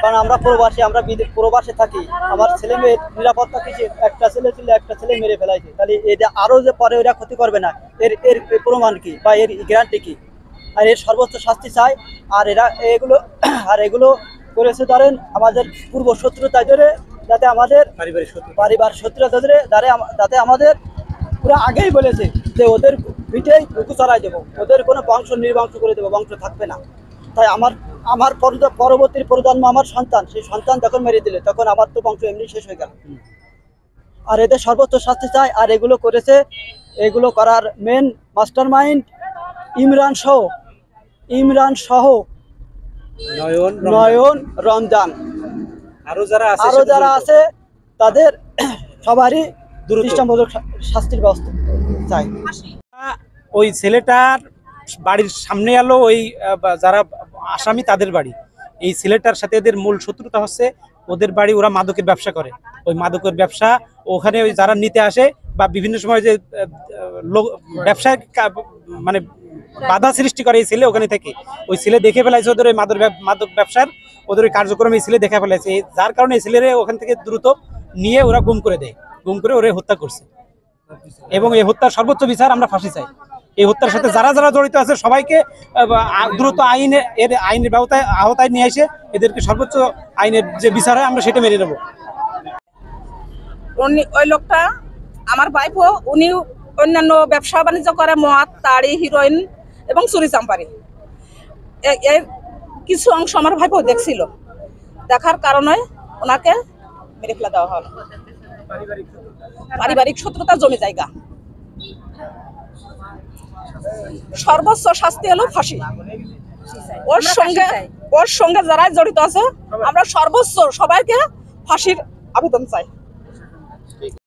কারণ আমরা প্রবাসী, আমরা প্রবাসে থাকি। আমার ছেলে মেয়ের নিরাপত্তা কিছু, একটা ছেলে ছিল, একটা ছেলে মেরে ফেলাইছে, তাহলে এটা আরো যে পরে ওরা ক্ষতি করবে না, এর এর প্রমাণ কি বা এর গ্যারান্টি কি? আর এর সর্বোচ্চ শাস্তি চাই। আর এগুলো করেছে ধরেন আমাদের পূর্ব শত্রুতা ধরে, যাতে আমাদের পারিবারিক শত্রুতা ধরে যাতে আমাদের পুরো আগেই বলেছে যে ওদের পিঠেই বুকু চড়াই দেবো, ওদের কোনো বংশ নির্বংশ করে দেবো, বংশ থাকবে না। তাই আমার পরবর্তী প্রজন্ম, আমার সন্তান, সেই সন্তান যখন মেরে দিলে তখন আমার তো বংশ এমনি শেষ হয়ে গেল। আর এদের সর্বোচ্চ শাস্তি চাই। আর এগুলো করার মেন মাস্টার মাইন্ড ইমরান সহ নয়ন, রমজান, আরো যারা আছে তাদের সবারই দৃষ্টান্তমূলক শাস্তির ব্যবস্থা চাই। ওই ছেলেটার বাড়ির সামনে এলো ওই যারা আসামি তাদের বাড়ি। এই ছেলেটার সাথে এদের মূল শত্রুতা হচ্ছে ওদের বাড়ি, ওরা মাদকের ব্যবসা করে। ওই মাদকের ব্যবসা ওখানে ওই যারা নিতে আসে বা বিভিন্ন সময় যে ব্যবসায় মানে বাধা সৃষ্টি করে এই ছেলে, ওখানে থেকে ওই ছেলে দেখে ফেলাইছে ওদের ওই মাদক ব্যবসার, ওদের ওই কার্যক্রম এই ছেলে দেখে ফেলাইছে, যার কারণে এই ছেলেরে ওখান থেকে দ্রুত নিয়ে ওরা গুম করে দেয়, গুম করে ওরা হত্যা করছে। এবং এই হত্যার সর্বোচ্চ বিচার আমরা ফাঁসি চাই। এই হত্যার সাথে যারা যারা জড়িত আছে সবাইকে দ্রুত আইনের আওতায় নিয়ে এসে এদেরকে সর্বোচ্চ আইনের যে বিচার হয় আমরা সেটা মেনে নেব। ওই লোকটা আমার ভাইপো, উনি অন্যান্য ব্যবসা বাণিজ্য করে, মদ, তাড়ি, হিরোইন এবং চুরি চাম্পারি। এর কিছু অংশ আমার ভাইপো দেখছিল, দেখার কারণে ওনাকে মেরে ফেলে দেওয়া হলো। পারিবারিক শত্রুতা, জমি জায়গা, সর্বোচ্চ শাস্তি হলো ফাঁসি। ওর সঙ্গে যারা জড়িত আছে আমরা সর্বোচ্চ সবাইকে ফাঁসির আবেদন চাই।